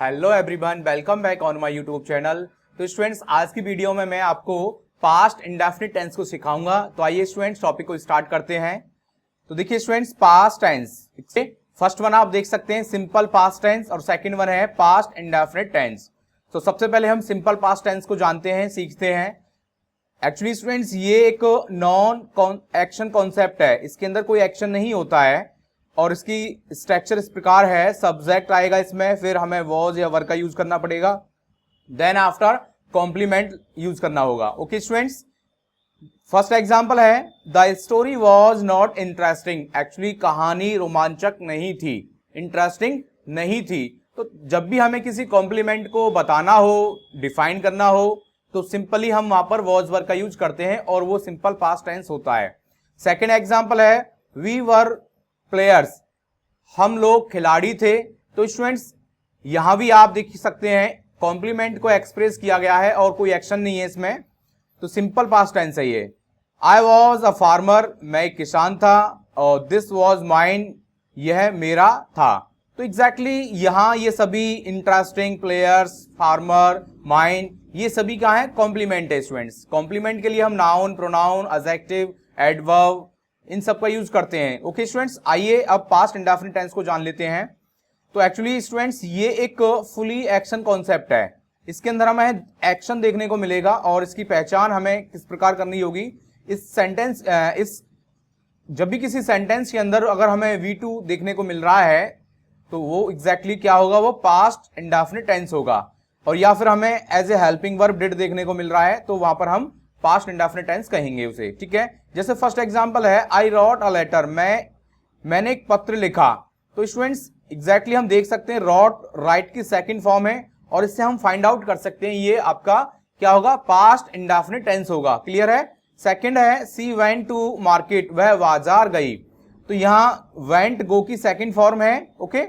Hello everyone, welcome back on my YouTube channel. तो students, आज की वीडियो में मैं आपको पास्ट इंडेफिनिट टेंस को सिखाऊंगा। तो आइए स्टूडेंट्स, टॉपिक को स्टार्ट करते हैं। तो देखिए students, past tense, first one आप देख सकते हैं सिंपल पास्ट टेंस और सेकंड वन है पास्ट इंडेफिनिट टेंस। तो सबसे पहले हम सिंपल पास्ट टेंस को जानते हैं, सीखते हैं। एक्चुअली स्टूडेंट्स, ये एक नॉन एक्शन कॉन्सेप्ट है, इसके अंदर कोई एक्शन नहीं होता है और इसकी स्ट्रक्चर इस प्रकार है। सब्जेक्ट आएगा इसमें, फिर हमें वॉज या वर का यूज करना पड़ेगा, देन आफ्टर कॉम्प्लीमेंट यूज करना होगा। ओके स्टूडेंट्स, फर्स्ट एग्जांपल है the story was not interesting. Actually कहानी रोमांचक नहीं थी, इंटरेस्टिंग नहीं थी। तो जब भी हमें किसी कॉम्प्लीमेंट को बताना हो, डिफाइन करना हो, तो सिंपली हम वहां पर वॉज वर का यूज करते हैं और वो सिंपल पास्ट टेंस होता है। सेकेंड एग्जाम्पल है वी वर प्लेयर्स, हम लोग खिलाड़ी थे। तो स्टूडेंट्स, यहां भी आप देख सकते हैं कॉम्प्लीमेंट को एक्सप्रेस किया गया है और कोई एक्शन नहीं है इसमें, तो सिंपल पास्ट टेंस है ये। आई वॉज अ फार्मर, मैं एक किसान था, और दिस वॉज माइन, यह मेरा था। तो एग्जैक्टली यहां ये सभी इंटरेस्टिंग, प्लेयर्स, फार्मर, माइन, ये सभी क्या है? कॉम्प्लीमेंट है स्टूडेंट्स। कॉम्प्लीमेंट के लिए हम नाउन, प्रोनाउन, एडजेक्टिव, एडवर्ब, इन सब का यूज करते हैं। ओके स्टूडेंट्स, आइए अब पास्ट इंडेफिनिट टेंस को जान लेते हैं। तो एक्चुअली स्टूडेंट्स, ये एक फुली एक्शन कॉन्सेप्ट है, इसके अंदर हमें एक्शन देखने को मिलेगा और इसकी पहचान हमें किस प्रकार करनी होगी। इस सेंटेंस जब भी किसी सेंटेंस के अंदर अगर हमें V2 देखने को मिल रहा है तो वो एग्जैक्टली क्या होगा? वो पास्ट इंडेफिनिट टेंस होगा। और या फिर हमें as a helping verb did देखने को मिल रहा है तो वहां पर हम पास्ट इंडेफिनिट टेंस कहेंगे उसे। ठीक है, जैसे फर्स्ट एग्जांपल है आई रॉट अ लेटर, मैंने एक पत्र लिखा। तो स्टूडेंट्स, एग्जैक्टली हम देख सकते हैं रॉट राइट की सेकंड फॉर्म है और इससे हम फाइंड आउट कर सकते हैं ये आपका क्या होगा? पास्ट इंडेफिनिट टेंस होगा। क्लियर है? सेकंड है सी वेंट टू मार्केट, वह बाजार गई। तो यहां वेंट गो की सेकंड फॉर्म है। ओके,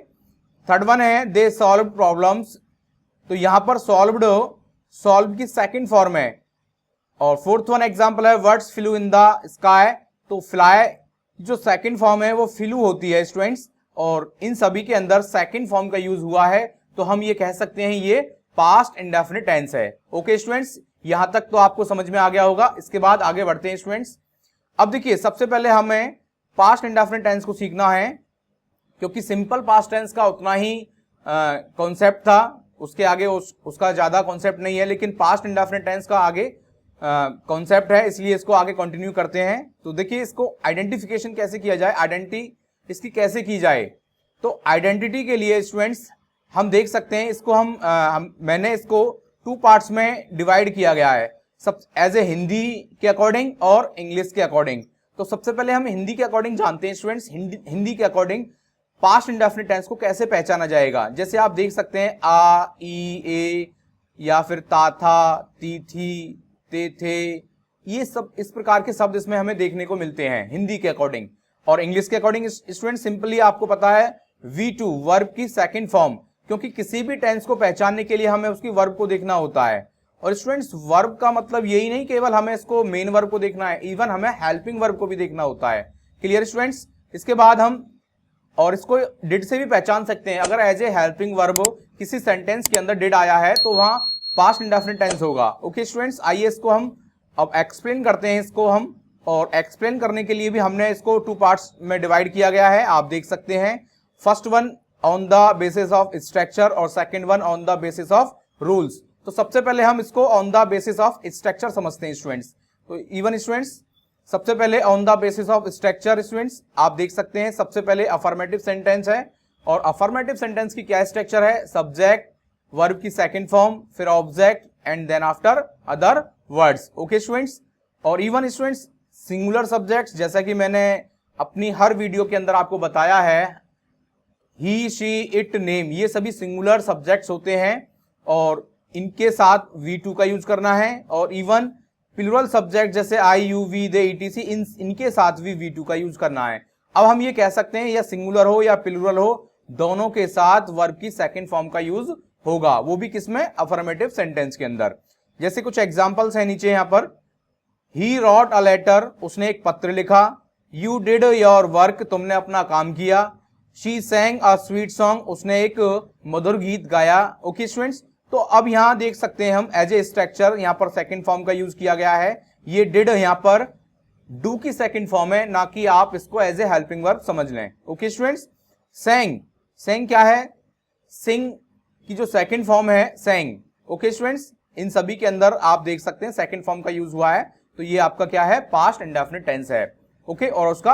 थर्ड वन है दे सॉल्व प्रॉब्लम्स, तो यहां पर सॉल्व की सेकंड फॉर्म है। और फोर्थ वन एग्जांपल है words flu in the sky, तो फ्लाई जो सेकंड फॉर्म है वो फ्लू होती है स्टूडेंट्स, और इन सभी के अंदर सेकंड फॉर्म का यूज हुआ है, तो हम ये कह सकते हैं ये पास्ट इंडेफिनिट टेंस है। ओके स्टूडेंट्स, यहां तक तो आपको समझ में आ गया होगा। इसके बाद आगे बढ़ते हैं स्टूडेंट्स। अब देखिए, सबसे पहले हमें पास्ट इंडेफिनिट टेंस को सीखना है, क्योंकि सिंपल पास्ट टेंस का उतना ही कॉन्सेप्ट था, उसके आगे उसका ज्यादा कॉन्सेप्ट नहीं है, लेकिन पास्ट इंडेफिनिट टेंस का आगे कॉन्सेप्ट है, इसलिए इसको आगे कंटिन्यू करते हैं। तो देखिए, इसको आइडेंटिफिकेशन कैसे किया जाए, आइडेंटिटी इसकी कैसे की जाए। तो आइडेंटिटी के लिए स्टूडेंट्स हम देख सकते हैं इसको मैंने इसको टू पार्ट्स में डिवाइड किया गया है, सब एज ए हिंदी के अकॉर्डिंग और इंग्लिश के अकॉर्डिंग। तो सबसे पहले हम हिंदी के अकॉर्डिंग जानते हैं स्टूडेंट्स, हिंदी के अकॉर्डिंग पास्ट इंडेफिनिट टेंस को कैसे पहचाना जाएगा। जैसे आप देख सकते हैं आ, ई, ए, या फिर ता, था, ती, थी, ते, थे, ये सब इस प्रकार के शब्द इसमें हमें देखने को मिलते हैं हिंदी के अकॉर्डिंग। और इंग्लिश के अकॉर्डिंग स्टूडेंट सिंपली आपको पता है V2 वर्ब की सेकंड फॉर्म, क्योंकि किसी भी टेंस को पहचानने के लिए हमें उसकी वर्ब को देखना होता है। और स्टूडेंट्स, वर्ब का मतलब यही नहीं केवल हमें इसको मेन वर्ब को देखना है, इवन हमें हेल्पिंग वर्ब को भी देखना होता है। Clear students? इसके बाद हम और इसको डिड से भी पहचान सकते हैं। अगर एज ए हेल्पिंग वर्ब किसी सेंटेंस के अंदर डिड आया है तो वहां पास्ट इंडेफिनिट टेंस होगा। ओके स्टूडेंट्स, आइए इसको हम अब एक्सप्लेन करते हैं इसको हम, और एक्सप्लेन करने के लिए भी हमने इसको टू पार्ट्स में डिवाइड किया गया है, आप देख सकते हैं। First one on the basis of structure और second one on the basis of rules. तो सबसे पहले हम इसको on the basis of structure समझते हैं स्टूडेंट्स। तो इवन स्टूडेंट्स, सबसे पहले on the basis of structure students आप देख सकते हैं, सबसे पहले अफर्मेटिव सेंटेंस है, और अफर्मेटिव सेंटेंस की क्या स्ट्रक्चर है? सब्जेक्ट, वर्ब की सेकंड फॉर्म, फिर object, and then after other words. Okay students, और इवन स्टूडेंट्स सिंगुलर सब्जेक्ट्स, जैसा कि मैंने अपनी हर वीडियो के अंदर आपको बताया है, ही, शी, इट, नेम, ये सभी सिंगुलर सब्जेक्ट्स होते हैं और इनके साथ V2 का यूज करना है। और इवन प्लूरल सब्जेक्ट जैसे आई, यू, वी, दे, etc, इनके साथ भी V2 का यूज करना है। अब हम ये कह सकते हैं या सिंगुलर हो या प्लूरल हो, दोनों के साथ वर्ब की सेकंड फॉर्म का यूज होगा, वो भी किसमें? अफर्मेटिव सेंटेंस के अंदर। जैसे कुछ एग्जांपल्स हैं नीचे यहां पर, ही रॉट अ लेटर, उसने एक पत्र लिखा। यू डिड योर वर्क, तुमने अपना काम किया। She sang a sweet song, उसने एक मधुर गीत गाया। ओके स्टूडेंट्स, तो अब यहां देख सकते हैं हम एज ए स्ट्रक्चर यहां पर सेकंड फॉर्म का यूज किया गया है। ये डिड यहां पर डू की सेकंड फॉर्म है, ना कि आप इसको एज ए हेल्पिंग वर्ब समझ लें। ओके स्टूडेंट्स, sang क्या है, सिंग की जो सेकंड फॉर्म है sang। ओके स्टूडेंट्स, इन सभी के अंदर आप देख सकते हैं सेकंड फॉर्म का यूज हुआ है, तो ये आपका क्या है, पास्ट इंडेफिनिट टेंस है। ओके, और उसका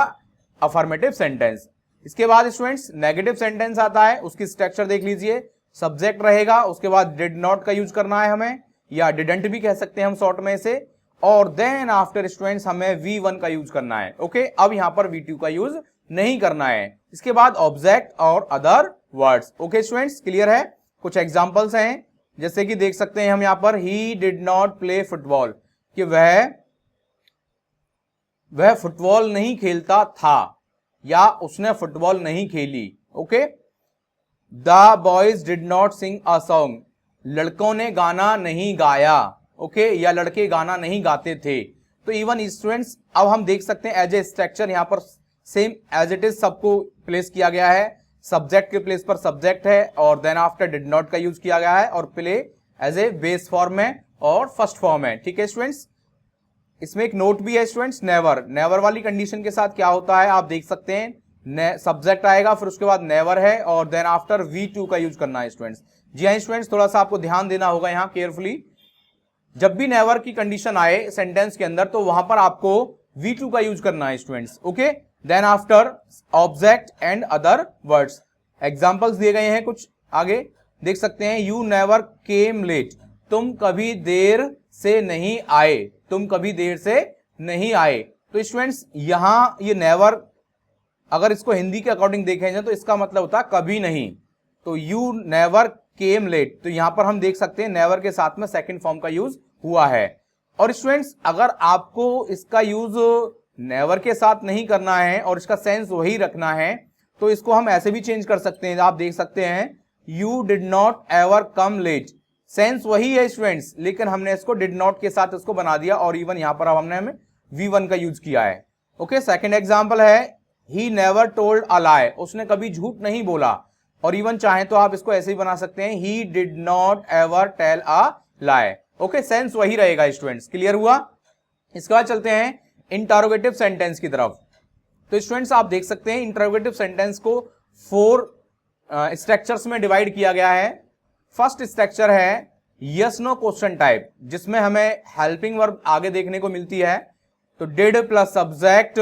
अफर्मेटिव सेंटेंस। इसके बाद स्टूडेंट्स नेगेटिव सेंटेंस आता है, उसकी स्ट्रक्चर देख लीजिए। सब्जेक्ट रहेगा, उसके बाद डिड नॉट का यूज करना है हमें, या डिडंट भी कह सकते हैं हम शॉर्ट में से, और देन आफ्टर स्टूडेंट्स हमें V1 का यूज करना है। ओके, अब यहां पर V2 का यूज नहीं करना है। इसके बाद ऑब्जेक्ट और other words. Okay students, clear है। कुछ एग्जांपल्स हैं, जैसे कि देख सकते हैं हम यहां पर, ही डिड नॉट प्ले फुटबॉल, कि वह फुटबॉल नहीं खेलता था, या उसने फुटबॉल नहीं खेली। Okay, the boys did not sing a song, लड़कों ने गाना नहीं गाया। ओके, या लड़के गाना नहीं गाते थे। तो इवन स्टूडेंट्स अब हम देख सकते हैं एज ए स्ट्रक्चर यहां पर सेम एज इट इज सबको प्लेस किया गया है। सब्जेक्ट के प्लेस पर सब्जेक्ट है, और देन आफ्टर डिड नॉट का यूज किया गया है, और play as a base form है और फर्स्ट फॉर्म है। ठीक है स्टूडेंट्स, इसमें एक नोट भी है स्टूडेंट्स, नेवर वाली कंडीशन के साथ क्या होता है आप देख सकते हैं, सब्जेक्ट आएगा, फिर उसके बाद नेवर है, और देन आफ्टर V2 का यूज करना है स्टूडेंट्स। जी हाँ स्टूडेंट्स, थोड़ा सा आपको ध्यान देना होगा यहाँ केयरफुली। जब भी नेवर की कंडीशन आए सेंटेंस के अंदर, तो वहां पर आपको V2 का यूज करना है students. Okay, then after object and other words. Examples दिए गए हैं कुछ, आगे देख सकते हैं। यू नेवर केम लेट, तुम कभी देर से नहीं आए, तुम कभी देर से नहीं आए। तो स्टूडेंट्स यहां ये नेवर, अगर इसको हिंदी के अकॉर्डिंग देखें जाए तो इसका मतलब होता है कभी नहीं। तो यू नेवर केम लेट, तो यहां पर हम देख सकते हैं नेवर के साथ में सेकंड फॉर्म का यूज हुआ है। और स्टूडेंट्स अगर आपको इसका यूज नेवर के साथ नहीं करना है और इसका सेंस वही रखना है, तो इसको हम ऐसे भी चेंज कर सकते हैं। आप देख सकते हैं you did not ever come late, sense वही है स्टूडेंट्स, लेकिन हमने इसको डिड नॉट के साथ इसको बना दिया, और इवन यहां पर अब हमने V1 का यूज किया है। ओके, सेकंड एग्जांपल है, ही नेवर टोल्ड अ लाई, उसने कभी झूठ नहीं बोला, और इवन चाहे तो आप इसको ऐसे ही बना सकते हैं, he did not ever tell a lie. Okay, sense वही रहेगा स्टूडेंट्स, क्लियर हुआ। इसके बाद चलते हैं इंटरोगेटिव सेंटेंस की तरफ। तो स्टूडेंट्स आप देख सकते हैं इंटरोगेटिव सेंटेंस को 4 स्ट्रक्चर्स में डिवाइड किया गया है। फर्स्ट स्ट्रक्चर है यस नो क्वेश्चन टाइप, जिसमें हमें हेल्पिंग वर्ब आगे देखने को मिलती है। तो did plus subject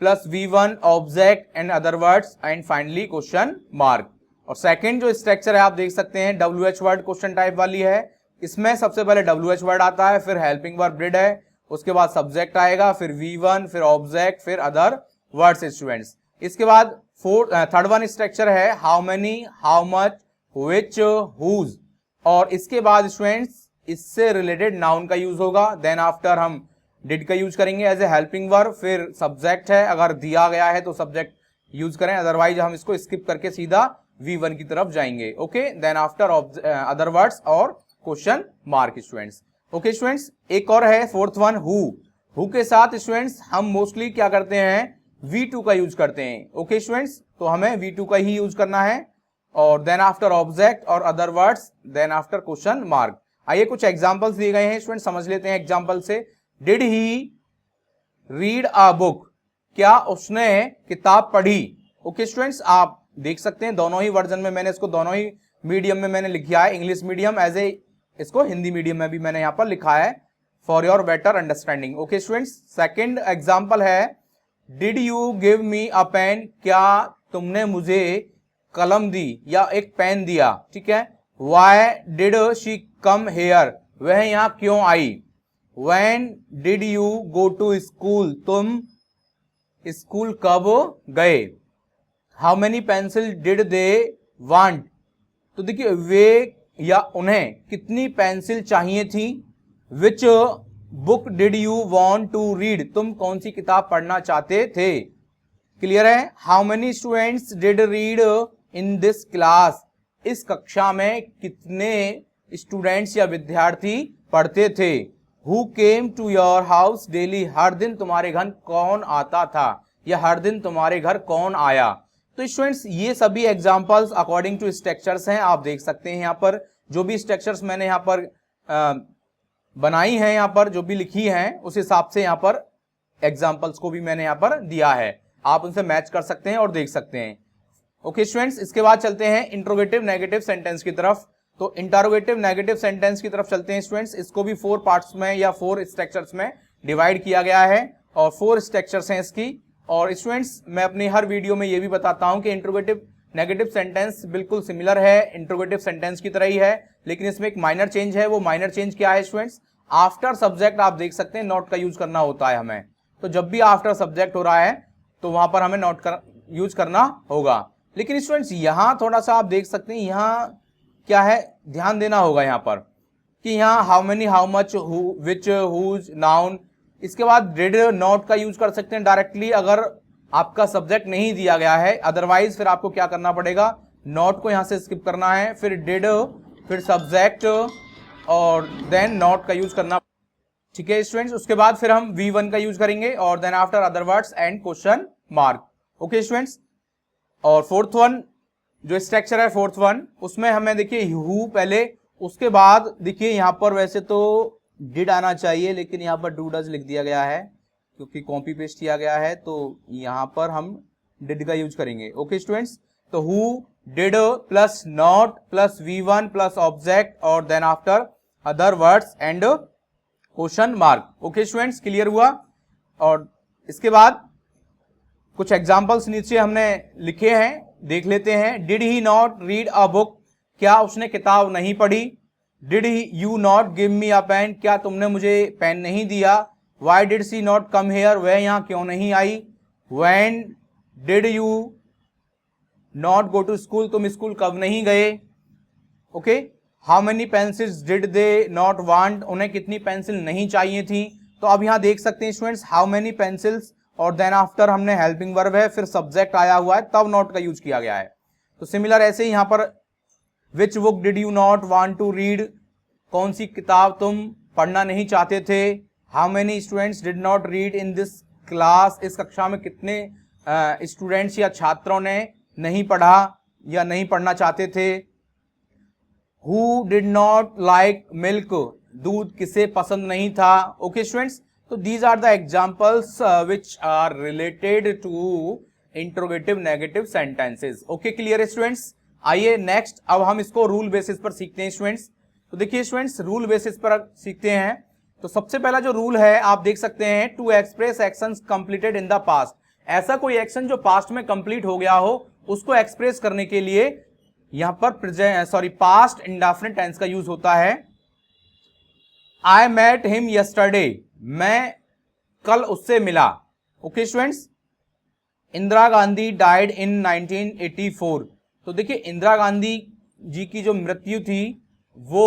plus V1 object and other words, and finally question mark. और सेकंड जो स्ट्रक्चर है आप देख सकते हैं WH वर्ड क्वेश्चन टाइप वाली है। इसमें सबसे पहले WH वर्ड आता है, फिर हेल्पिंग वर्ब डिड है, उसके बाद सब्जेक्ट आएगा, फिर V1, फिर ऑब्जेक्ट, फिर अदर वर्ड्स स्टूडेंट्स। इसके बाद थर्ड वन स्ट्रक्चर है how many, how much, which, whose, और इसके बाद स्टूडेंट्स इससे रिलेटेड नाउन का यूज होगा। देन आफ्टर हम डिड का यूज करेंगे एज ए हेल्पिंग वर्ब, फिर सब्जेक्ट है, अगर दिया गया है तो सब्जेक्ट यूज करें, अदरवाइज हम इसको स्किप करके सीधा V1 की तरफ जाएंगे। Okay, then after other words और question mark students. Okay students, एक और है फोर्थ वन हु के साथ स्टूडेंट्स हम मोस्टली क्या करते हैं, V2 का यूज करते हैं। ओके स्टूडेंट्स, तो हमें V2 का ही यूज करना है, और देन आफ्टर ऑब्जेक्ट और other words, then after question mark. आइए कुछ एग्जांपल्स दिए गए हैं स्टूडेंट, समझ लेते हैं एग्जांपल से। Did he read a book, क्या उसने किताब पढ़ी। ओके स्टूडेंट्स, आप देख सकते हैं दोनों ही वर्जन में मैंने इसको, दोनों ही मीडियम में मैंने लिखा है, इंग्लिश मीडियम एज ए, इसको हिंदी मीडियम में भी मैंने यहां पर लिखा है for your better understanding. Okay students, second example है did you give me a pen, क्या तुमने मुझे कलम दी या एक पेन दिया। ठीक है, why did she come here, वह यहां क्यों आई। When did you go to school, तुम स्कूल कब गए। How many pencil did they want, तो देखिए वे या उन्हें कितनी पेंसिल चाहिए थी। Which book did you want to read, तुम कौन सी किताब पढ़ना चाहते थे। क्लियर है। How many students did read in this class, इस कक्षा में कितने स्टूडेंट्स या विद्यार्थी पढ़ते थे। Who came to your house daily, हर दिन तुम्हारे घर कौन आता था या हर दिन तुम्हारे घर कौन आया। तो स्टूडेंट्स ये सभी एग्जांपल्स अकॉर्डिंग टू स्ट्रक्चर्स हैं, आप देख सकते हैं यहाँ पर जो भी स्ट्रक्चर्स मैंने यहाँ पर बनाई हैं, यहाँ पर जो भी लिखी हैं उस हिसाब से यहाँ पर एग्जांपल्स को भी मैंने यहाँ पर दिया है, आप उनसे मैच कर सकते हैं और देख सकते हैं। ओके स्टूडेंट्स, इसके बाद चलते हैं इंट्रोगेटिव नेगेटिव सेंटेंस की तरफ। तो इंटरोगेटिव नेगेटिव सेंटेंस की तरफ चलते हैं स्टूडेंट्स। इसको भी 4 पार्ट्स में या 4 स्ट्रक्चर्स में डिवाइड किया गया है और 4 स्ट्रक्चर्स हैं इसकी। और स्टूडेंट्स मैं अपनी हर वीडियो में ये भी बताता हूं कि इंट्रोगेटिव नेगेटिव सेंटेंस बिल्कुल सिमिलर है इंट्रोगेटिव सेंटेंस की तरह ही है, लेकिन इसमें एक माइनर चेंज है। वो माइनर चेंज क्या है स्टूडेंट्स? आफ्टर सब्जेक्ट आप देख सकते हैं नॉट का यूज करना होता है हमें। तो जब भी आफ्टर सब्जेक्ट हो रहा है तो वहां पर हमें नॉट का यूज करना होगा। लेकिन स्टूडेंट्स यहां थोड़ा सा आप देख सकते हैं, यहां क्या है, ध्यान देना होगा यहाँ पर कि यहाँ how many, how much, which, whose, noun, इसके बाद डिड नॉट का यूज कर सकते हैं डायरेक्टली अगर आपका सब्जेक्ट नहीं दिया गया है। अदरवाइज फिर आपको क्या करना पड़ेगा, नॉट को यहां से स्किप करना है, फिर डिड, फिर सब्जेक्ट और देन नॉट का यूज करना। ठीक है स्टूडेंट्स, उसके बाद फिर हम V1 का यूज करेंगे और then after other words and question mark. Okay students, और फोर्थ वन जो स्ट्रक्चर है फोर्थ वन, उसमें हमें देखिए हु पहले, उसके बाद देखिए यहाँ पर वैसे तो डिड आना चाहिए लेकिन यहाँ पर डू डज लिख दिया गया है क्योंकि कॉपी पेस्ट किया गया है, तो यहाँ पर हम डिड का यूज करेंगे। ओके स्टूडेंट्स, तो हु, did plus not plus V1 plus object और then after other words and question mark. Okay students, clear हुआ? और इसके बाद कुछ एग्जांपल्स नीचे हमने लिखे हैं, देख लेते हैं। Did he not read a book, क्या उसने किताब नहीं पढ़ी? Did you not give me a pen, क्या तुमने मुझे पेन नहीं दिया? Why did she not come here, वह यहां क्यों नहीं आई? When did you not go to school, तुम स्कूल कब नहीं गए? Okay, how many pencils did they not want, उन्हें कितनी पेंसिल नहीं चाहिए थी? तो अब यहां देख सकते हैं स्टूडेंट्स हाउ मेनी पेंसिल्स और देन आफ्टर हमने हेल्पिंग वर्ब है, फिर सब्जेक्ट आया हुआ है, तब नॉट का यूज किया गया है। तो सिमिलर ऐसे ही यहां पर which book did you not want to read, कौन सी किताब तुम पढ़ना नहीं चाहते थे? How many students did not read in this class, इस कक्षा में कितने स्टूडेंट्स या छात्रों ने नहीं पढ़ा या नहीं पढ़ना चाहते थे? Who did not like milk, दूध किसे पसंद नहीं था? ओके स्टूडेंट्स, तो these are the examples which are related to interrogative negative sentences. Okay, clear है स्टूडेंट्स? आइए नेक्स्ट, अब हम इसको रूल बेसिस पर सीखते हैं स्टूडेंट्स। तो देखिए स्टूडेंट्स रूल बेसिस पर सीखते हैं। तो सबसे पहला जो रूल है आप देख सकते हैं, to express actions completed in the past, ऐसा कोई एक्शन जो पास्ट में कंप्लीट हो गया हो उसको एक्सप्रेस करने के लिए यहां पर पास्ट इंडेफिनिट टेंस का यूज होता है। आई मेट हिम यस्टरडे, मैं कल उससे मिला। Okay students, Indira Gandhi died in 1984, तो देखिए इंदिरा गांधी जी की जो मृत्यु थी वो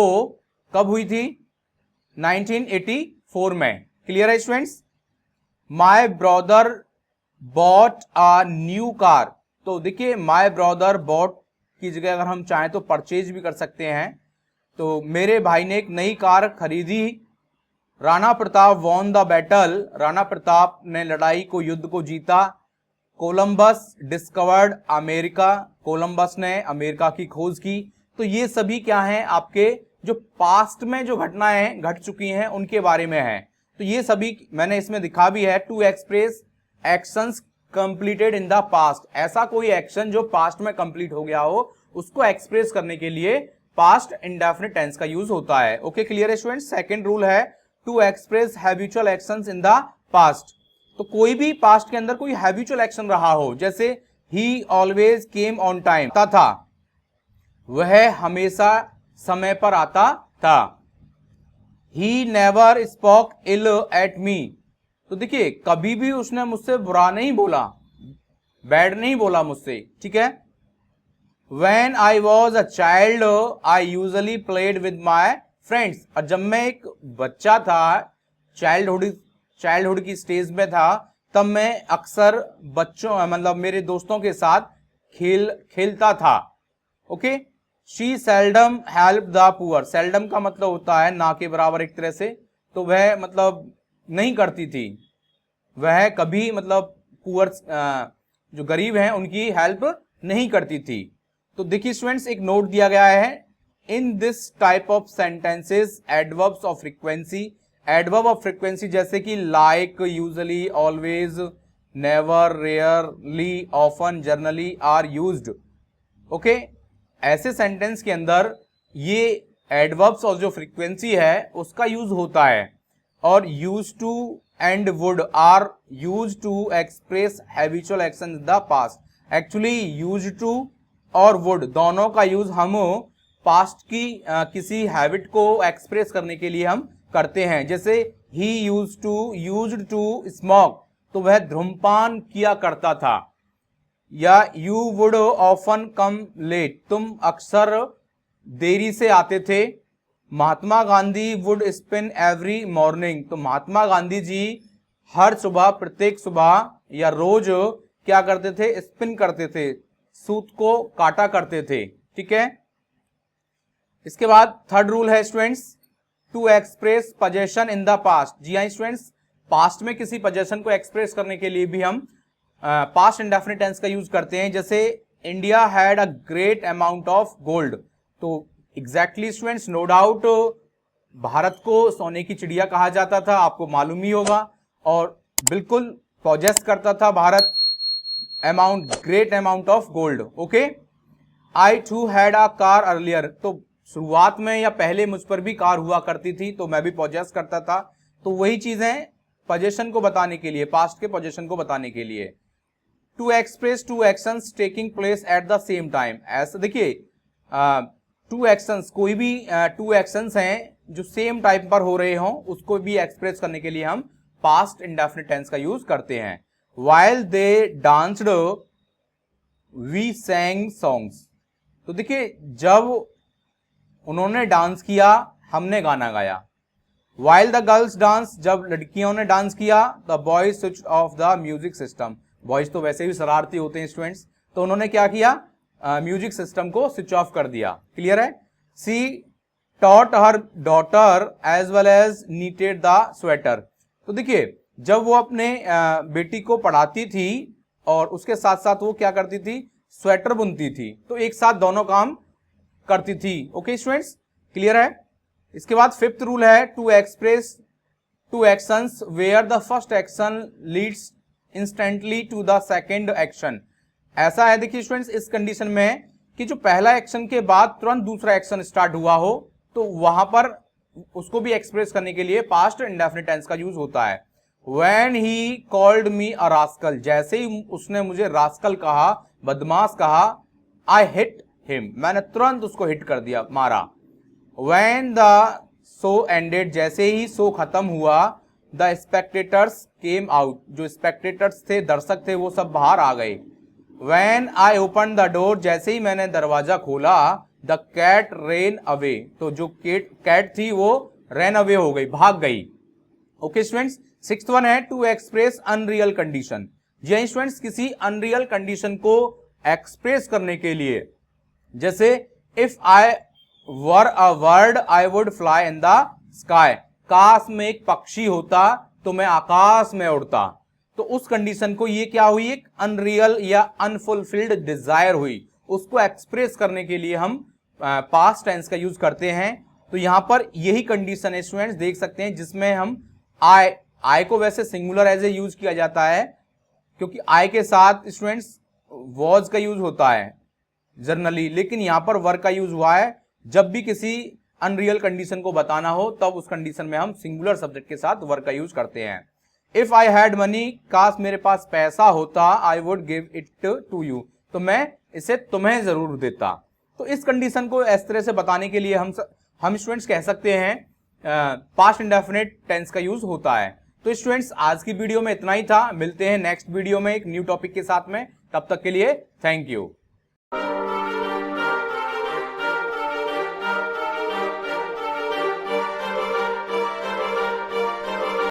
कब हुई थी? 1984 में। क्लियर है students? My brother bought a new car, तो देखिए माय ब्रदर बॉट की जगह अगर हम चाहें तो परचेज भी कर सकते हैं। तो मेरे भाई ने एक नई कार खरीदी। Rana Pratap won the battle, Rana Pratap ने लड़ाई को, युद्ध को जीता। कोलंबस डिस्कवर्ड अमेरिका, कोलंबस ने अमेरिका की खोज की। तो ये सभी क्या हैं, आपके जो पास्ट में जो घटनाएं घट चुकी हैं उनके बारे में है। तो ये सभी मैंने इसमें दिखा भी है, to express actions completed in the past, ऐसा कोई एक्शन जो पास्ट में कंप्लीट हो गया हो उसको एक्सप्रेस करने के लिए पास्ट इंडेफिनिट टेंस का यूज होता है। ओके, क्लियर है स्टूडेंट्स? सेकंड रूल है to express habitual actions in the past, तो कोई भी पास्ट के अंदर कोई हैबिचुअल एक्शन रहा हो, जैसे he always came on time था, वह हमेशा समय पर आता था। He never spoke ill at me, तो देखिए कभी भी उसने मुझसे बुरा नहीं बोला, बैड नहीं बोला मुझसे। ठीक है। When I was a child, I usually played with my friends, और जब मैं एक बच्चा था, चाइल्डहुड की स्टेज में था, तब मैं अक्सर बच्चों मतलब मेरे दोस्तों के साथ खेलता था। Okay. She seldom help the poor, seldom का मतलब होता है ना के बराबर एक तरह से, तो वह मतलब नहीं करती थी, वह कभी मतलब पुअर जो गरीब हैं उनकी हेल्प नहीं करती थी। तो देखिए स्टूडेंट्स, एक नोट दिया गया है, in this type of sentences adverbs of frequency, adverb of frequency जैसे कि like, usually, always, never, rarely, often, generally are used. Okay, ऐसे सेंटेंस के अंदर ये एडवर्ब्स और जो फ्रीक्वेंसी है उसका यूज होता है। और use to and would are use to express habitual action in the past. Actually use to और वुड दोनों का यूज हम पास्ट की किसी हैबिट को एक्सप्रेस करने के लिए हम करते हैं। जैसे ही यूज्ड टू स्मोक, तो वह धूम्रपान किया करता था। या you would often come late, तुम अक्सर देरी से आते थे। Mahatma Gandhi would spin every morning, तो महात्मा गांधी जी हर सुबह, प्रत्येक सुबह या रोज क्या करते थे? स्पिन करते थे, सूत को काटा करते थे। ठीक है, इसके बाद थर्ड रूल है students, to express possession in the past. जी हाँ स्टूडेंट्स, पास्ट में किसी पोजेशन को एक्सप्रेस करने के लिए भी हम पास्ट इंडेफिनिट टेंस का यूज करते हैं। जैसे India had a great amount of gold, तो exactly students, no doubt Bharat को सोने की चिड़िया कहा जाता था, आपको मालूम ही होगा। और बिल्कुल पॉजेस करता था Bharat great amount of gold. Okay, I too had a car earlier, तो शुरुआत में या पहले मुझ पर भी कार हुआ करती थी, तो मैं भी पॉजेस करता था। तो वही चीजें पोजेशन को बताने के लिए, पास्ट के पोजेशन को बताने के लिए। To express two actions taking place at the same time, ऐसा देखिए टू एक्शंस, कोई भी टू एक्शंस हैं जो सेम टाइम पर हो रहे हों, उसको भी एक्सप्रेस करने के लिए हम पास्ट इंडेफिनिट टेंस का यूज करते हैं। While they danced we sang songs, तो देखिए जब उन्होंने डांस किया हमने गाना गाया। While the girls dance, जब लड़कियों ने डांस किया, the boys switched off the music system, boys तो वैसे भी शरारती होते हैं स्टूडेंट्स, तो उन्होंने क्या किया? म्यूजिक सिस्टम को स्विच ऑफ कर दिया। क्लियर है? She taught her daughter as well as knitted the sweater, तो देखिए जब वो अपने बेटी को पढ़ाती थी और उसके साथ साथ वो क्या करती थी? स्वेटर बुनती थी, तो एक साथ दोनों काम करती थी। ओके स्टूडेंट्स, क्लियर है? इसके बाद फिफ्थ रूल है, to express two actions where the first action leads instantly to the second action. ऐसा है देखिए स्टूडेंट्स, इस कंडीशन में कि जो पहला एक्शन के बाद तुरंत दूसरा एक्शन स्टार्ट हुआ हो, तो वहां पर उसको भी एक्सप्रेस करने के लिए पास्ट इंडेफिनिट टेंस का यूज होता है। When he called me a rascal, जैसे ही उसने मुझे रास्कल कहा, बदमाश कहा, I hit him, मैंने तुरंत उसको हिट कर दिया, मारा। When the show ended, जैसे ही शो खत्म हुआ, the spectators came out, जो spectators थे, दर्शक थे, वो सब बाहर आ गए। When I opened the door, जैसे ही मैंने दरवाजा खोला, the cat ran away, तो जो कैट थी वो ran away हो गई, भाग गई। ओके स्टूडेंट्स, सिक्स्थ वन है, टू एक्सप्रेस अनरियल कंडीशन। जी स्टूडेंट्स, किसी अनरियल कंडीशन को एक्सप्रेस करने के लिए, जैसे if I were a bird I would fly in the sky, काश में एक पक्षी होता तो मैं आकाश में उड़ता, तो उस कंडीशन को ये क्या हुई? एक अनरियल या अनफुलफिल्ड डिजायर हुई, उसको एक्सप्रेस करने के लिए हम पास्ट टेंस का यूज करते हैं। तो यहां पर यही कंडीशन है स्टूडेंट्स, देख सकते हैं, जिसमें हम आई को वैसे सिंगुलर एज ए यूज किया जाता है, क्योंकि आई के साथ स्टूडेंट्स वॉज का यूज होता है जनरली, लेकिन यहां पर वर का यूज हुआ है। जब भी किसी अनरियल कंडीशन को बताना हो, तब उस कंडीशन में हम सिंगुलर सब्जेक्ट के साथ वर का यूज करते हैं। इफ आई हैड मनी, काश मेरे पास पैसा होता, I would give it to you, तो मैं इसे तुम्हें जरूर देता। तो इस कंडीशन को इस तरह से बताने के लिए हम स्टूडेंट्स कह सकते हैं पास्ट इंडेफिनिट टेंस का यूज होता है। तो स्टूडेंट्स, आज की वीडियो में इतना ही था, मिलते हैं नेक्स्ट वीडियो में एक न्यू टॉपिक के साथ में, तब तक के लिए थैंक यू।